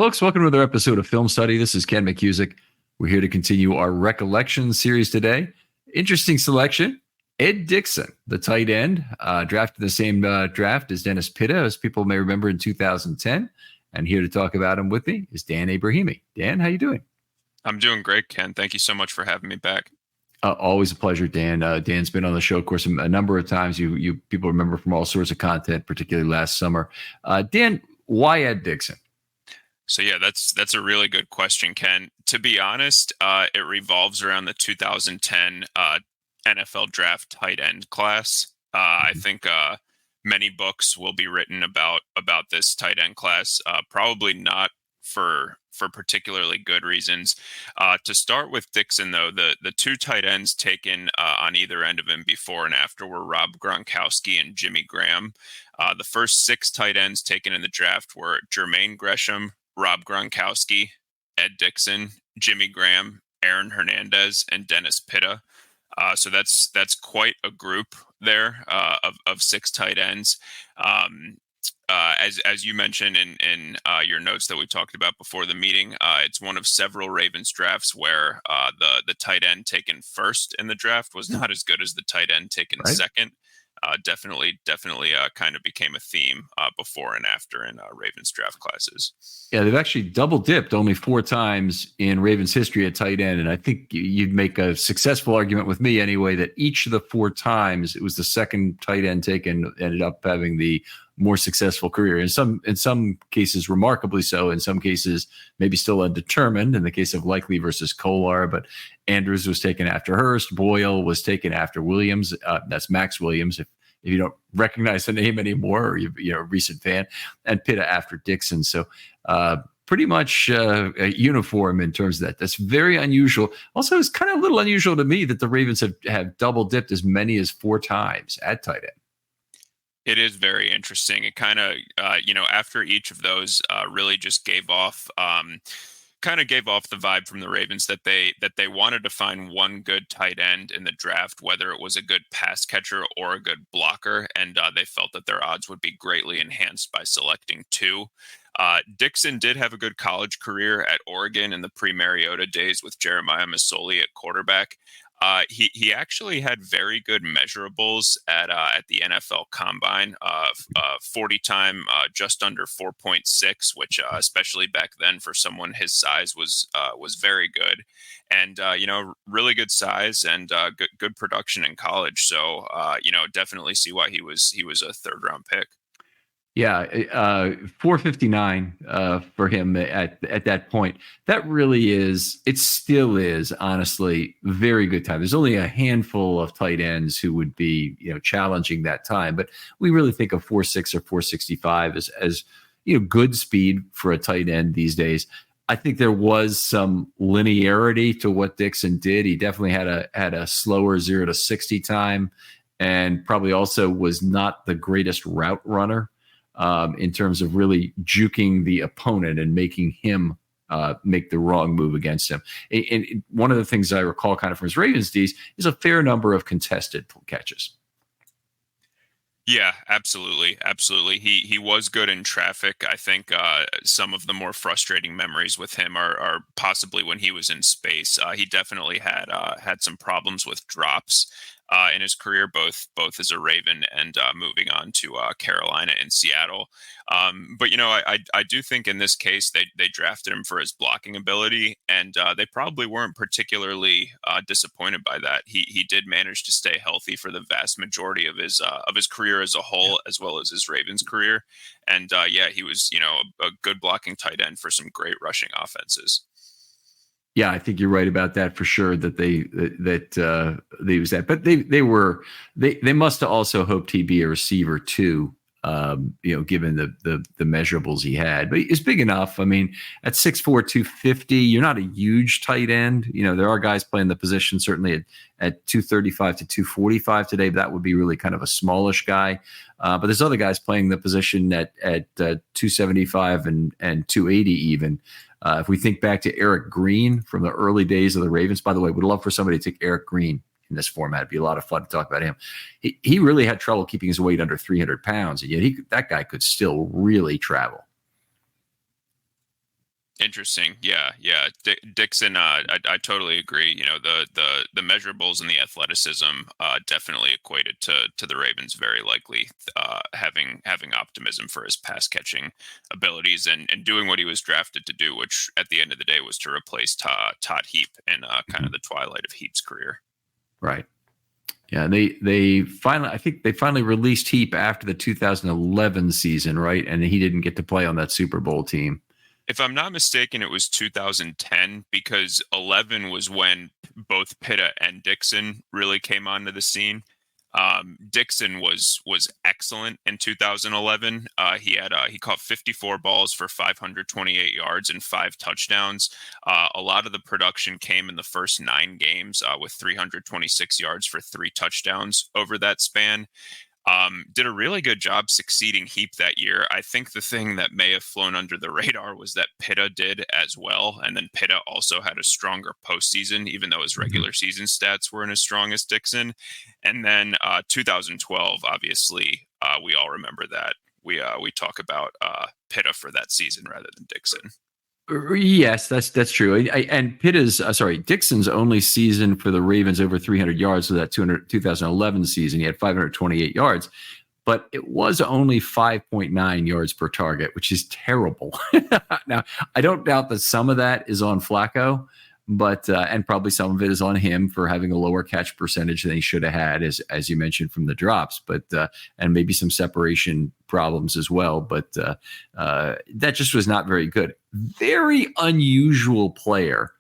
folks. Welcome to another episode of Film Study. This is Ken McKusick. We're here to continue our Recollections series today. Interesting selection. Ed Dickson, the tight end, drafted the same draft as Dennis Pitta, as people may remember, in 2010. And here to talk about him with me is Dan Abrahimi. Dan, how you doing? I'm doing great, Ken. Thank you so much for having me back. Always a pleasure, Dan. Dan's been on the show, of course, a number of times. You people remember from all sorts of content, particularly last summer. Dan, why Ed Dickson? So yeah, that's a really good question, Ken. To be honest, it revolves around the 2010 NFL draft tight end class. I think many books will be written about this tight end class. Probably not for particularly good reasons. To start with Dickson, though, the two tight ends taken on either end of him before and after were Rob Gronkowski and Jimmy Graham. The first six tight ends taken in the draft were Jermaine Gresham, Rob Gronkowski, Ed Dickson, Jimmy Graham, Aaron Hernandez, and Dennis Pitta. So that's quite a group there of six tight ends. As you mentioned in your notes that we talked about before the meeting, it's one of several Ravens drafts where the tight end taken first in the draft was not as good as the tight end taken second. Definitely kind of became a theme before and after in Ravens draft classes. Yeah, they've actually double dipped only 4 times in Ravens history at tight end. And I think you'd make a successful argument with me anyway that each of the 4 times it was the second tight end taken ended up having the more successful career. In some cases, remarkably so. In some cases, maybe still undetermined. In the case of Likely versus Kolar, but Andrews was taken after Hurst. Boyle was taken after Williams. That's Max Williams. If you don't recognize the name anymore, or you're a recent fan, and Pitta after Dickson. So pretty much uniform in terms of that. That's very unusual. Also, it's kind of a little unusual to me that the Ravens have double dipped as many as 4 times at tight end. It is very interesting. It kind of, after each of those really just gave off the vibe from the Ravens that they wanted to find one good tight end in the draft, whether it was a good pass catcher or a good blocker, and they felt that their odds would be greatly enhanced by selecting 2. Dickson did have a good college career at Oregon in the pre-Mariota days with Jeremiah Masoli at quarterback. He actually had very good measurables at the NFL Combine. 40 time, just under 4.6, which especially back then for someone his size was very good, and really good size and good production in college. So definitely see why he was a 3rd round pick. Yeah, 459 for him at that point. That really is, it still is, honestly, very good time. There's only a handful of tight ends who would be, challenging that time. But we really think of 4.6 or 4.65 as good speed for a tight end these days. I think there was some linearity to what Dickson did. He definitely had a slower 0 to 60 time, and probably also was not the greatest route runner. In terms of really juking the opponent and making him make the wrong move against him. And one of the things I recall kind of from his Ravens days is a fair number of contested catches. Yeah, absolutely. He was good in traffic. I think some of the more frustrating memories with him are possibly when he was in space. He definitely had some problems with drops in his career, both as a Raven and moving on to Carolina and Seattle. But I do think in this case they drafted him for his blocking ability, and they probably weren't particularly disappointed by that. He did manage to stay healthy for the vast majority of his career as a whole, as well as his Ravens career. And he was a good blocking tight end for some great rushing offenses. Yeah, I think you're right about that for sure. That they was that, but they must have also hoped he'd be a receiver too. Given the measurables he had, but he's big enough. I mean, at 6'4", 250, you're not a huge tight end. There are guys playing the position certainly at 235 to 245 today. But that would be really kind of a smallish guy. But there's other guys playing the position at 275 and 280 even. If we think back to Eric Green from the early days of the Ravens, by the way, would love for somebody to take Eric Green in this format. It'd be a lot of fun to talk about him. He really had trouble keeping his weight under 300 pounds, and yet that guy could still really travel. Interesting. Yeah, yeah. Dixon, I totally agree. You know, the measurables and the athleticism definitely equated to the Ravens very likely having optimism for his pass catching abilities and doing what he was drafted to do, which at the end of the day was to replace Todd Heap in kind Mhm. of the twilight of Heap's career. Right. Yeah, they finally, I think they finally released Heap after the 2011 season, right? And he didn't get to play on that Super Bowl team. If I'm not mistaken, it was 2010 because 11 was when both Pitta and Dickson really came onto the scene. Dickson was excellent in 2011. He caught 54 balls for 528 yards and 5 touchdowns. A lot of the production came in the first 9 games with 326 yards for 3 touchdowns over that span. Did a really good job succeeding Heap that year. I think the thing that may have flown under the radar was that Pitta did as well. And then Pitta also had a stronger postseason, even though his Mhm. regular season stats weren't as strong as Dixon. And then 2012, obviously, we all remember that. We talk about Pitta for that season rather than Dixon. Yes, that's true. And Pitta's, sorry, Dixon's only season for the Ravens over 300 yards was that 2011 season. He had 528 yards, but it was only 5.9 yards per target, which is terrible. Now, I don't doubt that some of that is on Flacco, but and probably some of it is on him for having a lower catch percentage than he should have had, as you mentioned from the drops, but and maybe some separation problems as well. But that just was not very good. Very unusual player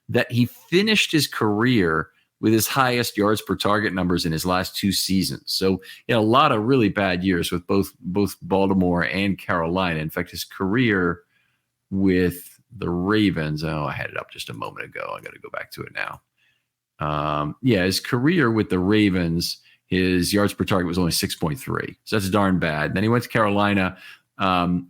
that he finished his career with his highest yards per target numbers in his last 2 seasons. So he had a lot of really bad years with both Baltimore and Carolina. In fact, his career with the Ravens, oh, I had it up just a moment ago. I got to go back to it now. Yeah, his career with the Ravens, his yards per target was only 6.3. So that's darn bad. Then he went to Carolina,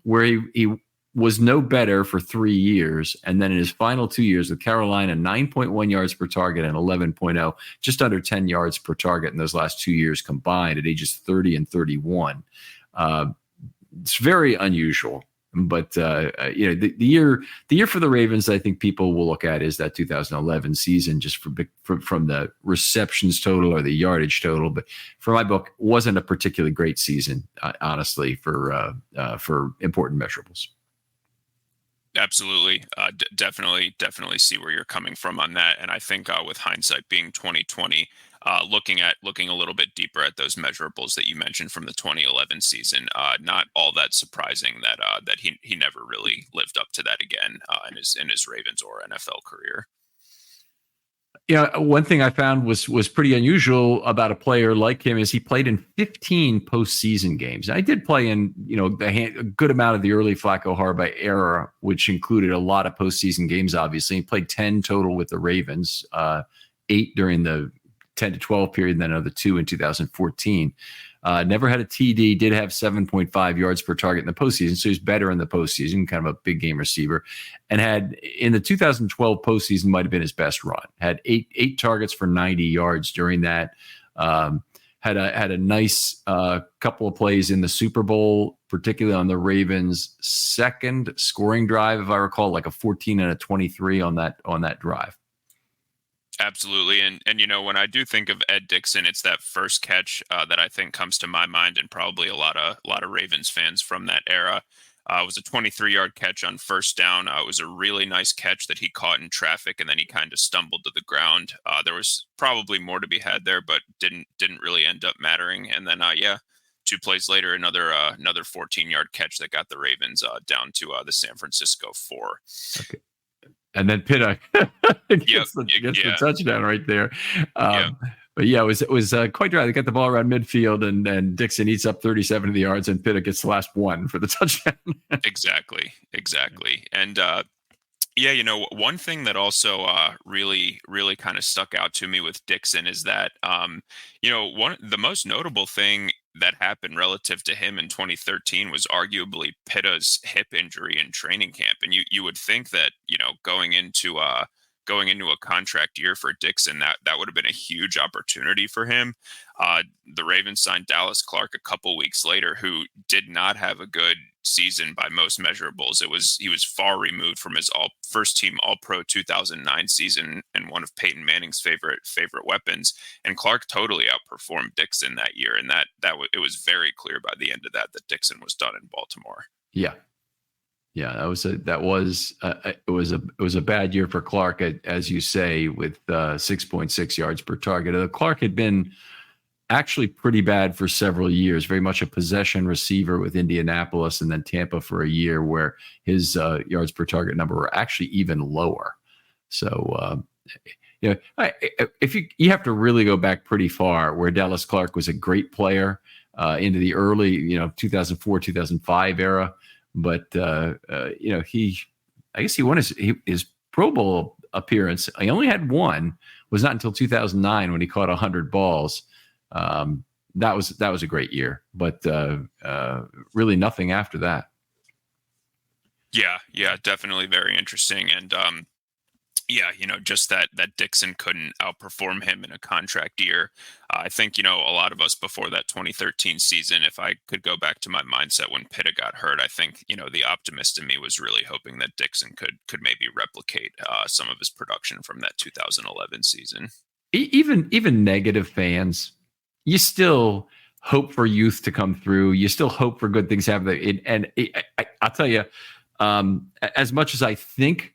where he was no better for 3 years. And then in his final 2 years with Carolina, 9.1 yards per target and 11.0, just under 10 yards per target in those last 2 years combined at ages 30 and 31. It's very unusual. But the year for the Ravens, I think people will look at is that 2011 season, just from the receptions total or the yardage total. But for my book, wasn't a particularly great season, honestly, for important measurables. Absolutely. Definitely see where you're coming from on that. And I think with hindsight being 2020, looking a little bit deeper at those measurables that you mentioned from the 2011 season, not all that surprising that he never really lived up to that again in his Ravens or NFL career. Yeah, one thing I found was pretty unusual about a player like him is he played in 15 postseason games. I did play in a good amount of the early Flacco Harbaugh era, which included a lot of postseason games. Obviously, he played 10 total with the Ravens, 8 during the 10 to 12 period, and then another 2 in 2014. Never had a TD, did have 7.5 yards per target in the postseason, so he's better in the postseason, kind of a big game receiver. And had in the 2012 postseason might have been his best run. Had eight targets for 90 yards during that. Had a nice couple of plays in the Super Bowl, particularly on the Ravens' second scoring drive, if I recall, like a 14 and a 23 on that drive. Absolutely. And when I do think of Ed Dickson, it's that first catch that I think comes to my mind, and probably a lot of Ravens fans from that era. It was a 23-yard catch on first down. It was a really nice catch that he caught in traffic, and then he kind of stumbled to the ground. There was probably more to be had there, but didn't really end up mattering. And then 2 plays later, another 14-yard catch that got the Ravens down to the San Francisco 4. Okay. And then Pitta gets the touchdown right there. But yeah, it was quite dry. They got the ball around midfield, and Dickson eats up 37 of the yards, and Pitta gets the last one for the touchdown. Exactly. And one thing that also really kind of stuck out to me with Dickson is that the most notable thing that happened relative to him in 2013 was arguably Pitta's hip injury in training camp. And you would think that going into going into a contract year for Dickson, that would have been a huge opportunity for him. The Ravens signed Dallas Clark a couple weeks later, who did not have a good season by most measurables. He was far removed from his first team All-Pro 2009 season and one of Peyton Manning's favorite weapons. And Clark totally outperformed Dickson that year, and it was very clear by the end of that Dickson was done in Baltimore. Yeah. Yeah, it was a bad year for Clark, as you say, with 6.6 yards per target. Clark had been actually pretty bad for several years, very much a possession receiver with Indianapolis and then Tampa for a year, where his yards per target number were actually even lower. So, if you have to really go back pretty far, where Dallas Clark was a great player into the early 2004 2005 era. But he won his Pro Bowl appearance. He only had one. Was not until 2009 when he caught 100 balls. That was a great year, but really nothing after that. Yeah, definitely very interesting. And just that Dickson couldn't outperform him in a contract year. I think, a lot of us before that 2013 season, if I could go back to my mindset when Pitta got hurt, I think, the optimist in me was really hoping that Dickson could maybe replicate some of his production from that 2011 season. Even negative fans, you still hope for youth to come through. You still hope for good things to happen. And I'll tell you, as much as I think,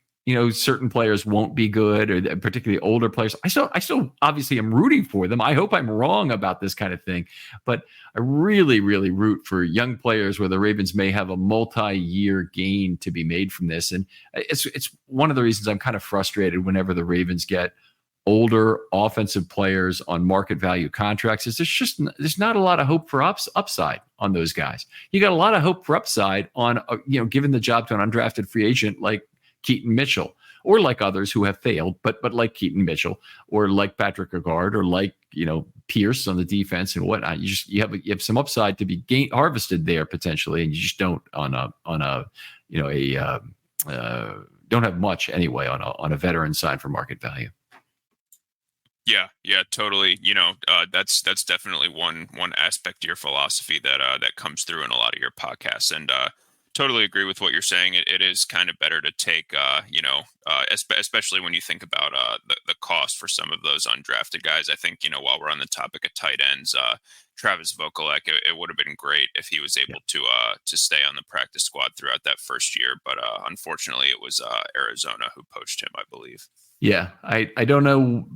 certain players won't be good, or particularly older players, I still obviously am rooting for them. I hope I'm wrong about this kind of thing, but I really, really root for young players where the Ravens may have a multi-year gain to be made from this. And it's one of the reasons I'm kind of frustrated whenever the Ravens get older offensive players on market value contracts. Is there's not a lot of hope for upside on those guys. You got a lot of hope for upside on giving the job to an undrafted free agent like Keaton Mitchell, or like others who have failed, but like Keaton Mitchell, or like Patrick Agard, or like Pierce on the defense and whatnot. You have some upside to be harvested there potentially, and you just don't don't have much anyway on a veteran side for market value. Yeah, totally. That's definitely one aspect to your philosophy that comes through in a lot of your podcasts, and totally agree with what you're saying. It is kind of better to take, especially when you think about the cost for some of those undrafted guys. I think, while we're on the topic of tight ends, Travis Vokolek, it would have been great if he was able to stay on the practice squad throughout that first year. But unfortunately, it was Arizona who poached him, I believe. Yeah, I don't know.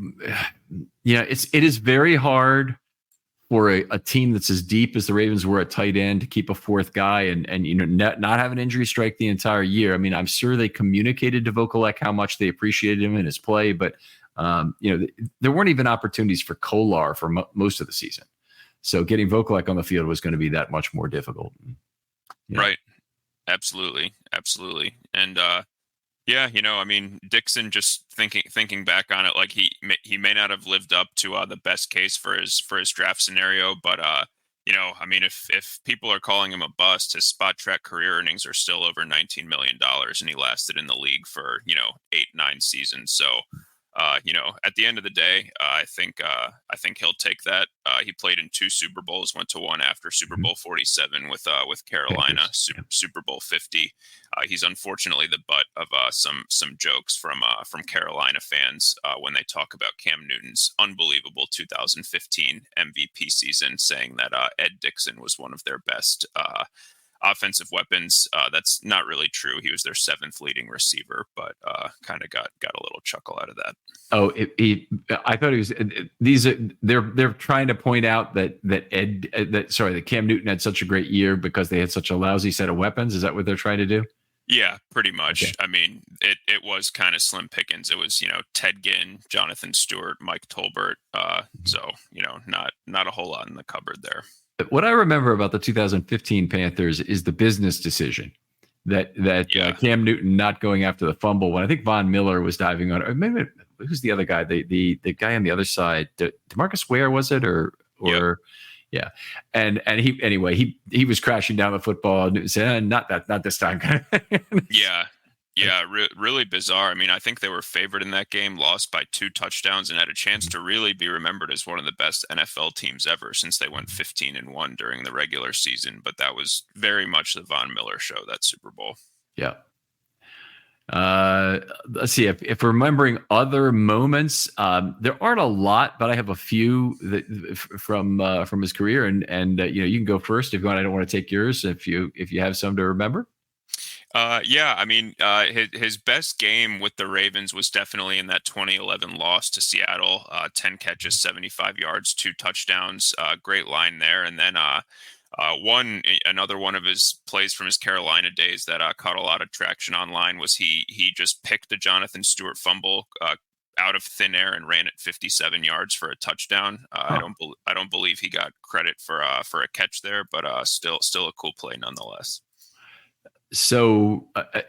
It is very hard for a team that's as deep as the Ravens were at tight end to keep a fourth guy and not have an injury strike the entire year. I mean, I'm sure they communicated to Vokolek how much they appreciated him in his play, but there weren't even opportunities for Kolar for most of the season. So getting Vokolek on the field was going to be that much more difficult. Right. Absolutely. And Dickson, just thinking back on it, like he may not have lived up to the best case for his draft scenario, but if people are calling him a bust, his Spot Track career earnings are still over $19 million, and he lasted in the league for 8-9 seasons. So at the end of the day, I think he'll take that. He played in 2 Super Bowls, went to one after Super Bowl 47 with Carolina, Super Bowl 50. He's unfortunately the butt of some jokes from Carolina fans when they talk about Cam Newton's unbelievable 2015 MVP season, saying that Ed Dickson was one of their best offensive weapons. That's not really true. He was their 7th leading receiver, but kind of got a little chuckle out of that. Oh, I thought he was. They're trying to point out that Cam Newton had such a great year because they had such a lousy set of weapons. Is that what they're trying to do? Yeah, pretty much. Okay. I mean, it was kind of slim pickings. It was, Ted Ginn, Jonathan Stewart, Mike Tolbert. So, not a whole lot in the cupboard there. What I remember about the 2015 Panthers is the business decision that Cam Newton not going after the fumble when I think Von Miller was diving on it. Or maybe who's the other guy? The guy on the other side, DeMarcus Ware, was it? Or yeah. And he was crashing down the football and said, not this time. Yeah. Yeah, really bizarre. I mean, I think they were favored in that game, lost by 2 touchdowns, and had a chance to really be remembered as one of the best NFL teams ever since they went 15-1 during the regular season. But that was very much the Von Miller show, that Super Bowl. Yeah. Let's see if remembering other moments. There aren't a lot, but I have a few that from his career, and you can go first if you want. I don't want to take yours if you have some to remember. Yeah, I mean, his best game with the Ravens was definitely in that 2011 loss to Seattle. 10 catches, 75 yards, 2 touchdowns. Great line there, and then another one of his plays from his Carolina days that caught a lot of traction online was he just picked a Jonathan Stewart fumble out of thin air and ran it 57 yards for a touchdown. I don't believe he got credit for a catch there, but still a cool play nonetheless. So a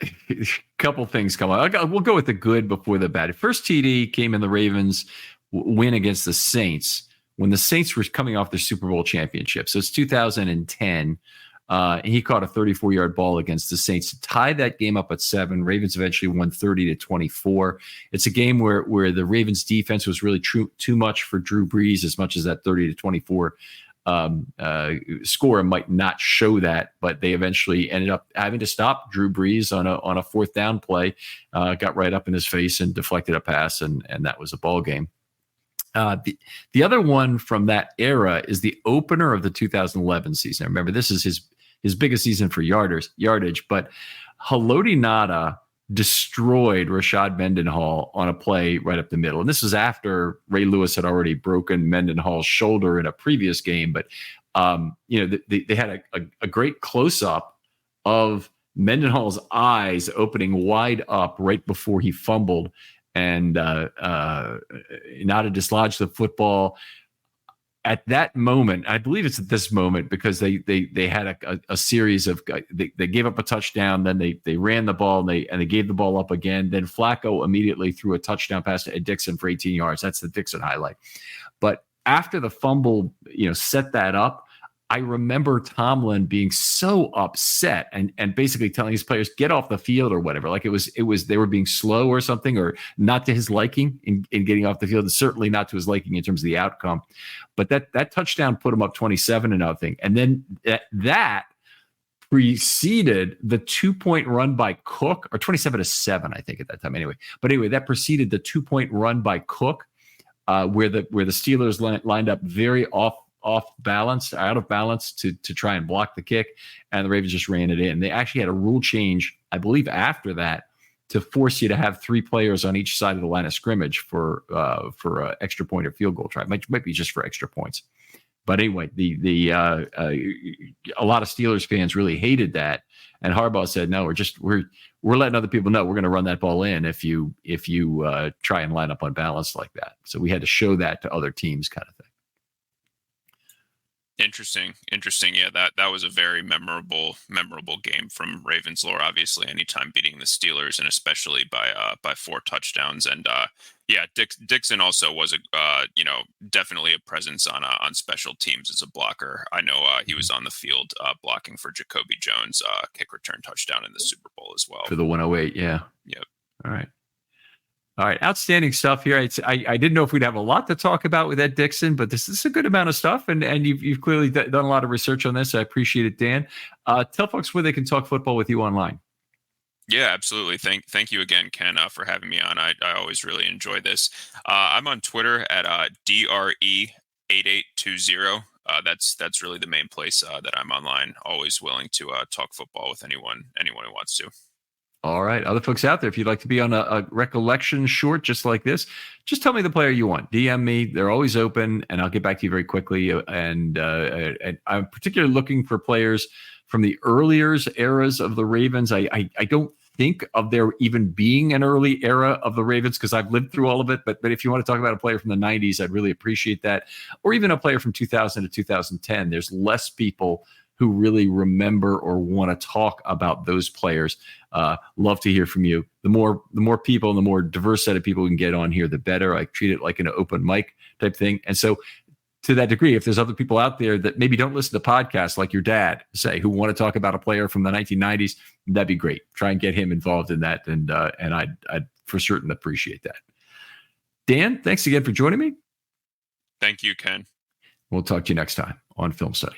couple things come on. We'll go with the good before the bad. First TD came in the Ravens win against the Saints when the Saints were coming off their Super Bowl championship. So it's 2010. And he caught a 34-yard ball against the Saints to tie that game up at 7. Ravens eventually won 30-24. It's a game where the Ravens defense was really too much for Drew Brees, as much as that 30-24 score might not show that, but they eventually ended up having to stop Drew Brees on a 4th down play, got right up in his face and deflected a pass, and that was a ball game. The other one from that era is the opener of the 2011 season. Remember, this is his biggest season for yardage, but Haloti Ngata destroyed Rashad Mendenhall on a play right up the middle. And this was after Ray Lewis had already broken Mendenhall's shoulder in a previous game. But, they had a great close-up of Mendenhall's eyes opening wide up right before he fumbled. And Ngata dislodged the football. At that moment, I believe it's at this moment, because they had a series of they gave up a touchdown, then they ran the ball and they gave the ball up again. Then Flacco immediately threw a touchdown pass to Ed Dickson for 18 yards. That's the Dickson highlight. But after the fumble, set that up, I remember Tomlin being so upset and basically telling his players, get off the field or whatever. Like it was they were being slow or something, or not to his liking in getting off the field, and certainly not to his liking in terms of the outcome. But that touchdown put him up 27-0. And then that preceded the 2-point run by Cook, or 27-7, I think at that time anyway. But anyway, that preceded the 2-point run by Cook, where the Steelers lined up very out of balance to try and block the kick, and the Ravens just ran it in. They actually had a rule change, I believe, after that, to force you to have 3 players on each side of the line of scrimmage for an extra point or field goal try. Might be just for extra points. But anyway, a lot of Steelers fans really hated that, and Harbaugh said, "No, we're letting other people know we're going to run that ball in if you try and line up unbalanced like that." So we had to show that to other teams, kind of thing. Interesting. Yeah, that was a very memorable game from Ravens lore. Obviously, anytime beating the Steelers, and especially by 4 touchdowns. And Dickson also was definitely a presence on special teams as a blocker. I know he was on the field blocking for Jacoby Jones' kick return touchdown in the Super Bowl as well. For the 108, yeah. Yep. All right, outstanding stuff here. I didn't know if we'd have a lot to talk about with Ed Dickson, but this is a good amount of stuff, and you've clearly done a lot of research on this. I appreciate it, Dan. Tell folks where they can talk football with you online. Yeah, absolutely. Thank you again, Ken, for having me on. I always really enjoy this. I'm on Twitter at DRE8820. That's really the main place that I'm online. Always willing to talk football with anyone who wants to. All right. Other folks out there, if you'd like to be on a recollection short just like this, just tell me the player you want. DM me. They're always open, and I'll get back to you very quickly. And I'm particularly looking for players from the earlier eras of the Ravens. I don't think of there even being an early era of the Ravens because I've lived through all of it. But if you want to talk about a player from the 90s, I'd really appreciate that. Or even a player from 2000 to 2010. There's less people who really remember or want to talk about those players. Love to hear from you. The more people and the more diverse set of people we can get on here, the better. I treat it like an open mic type thing. And so to that degree, if there's other people out there that maybe don't listen to podcasts like your dad, say, who want to talk about a player from the 1990s, that'd be great. Try and get him involved in that, and I'd for certain appreciate that. Dan, thanks again for joining me. Thank you, Ken. We'll talk to you next time on Film Study.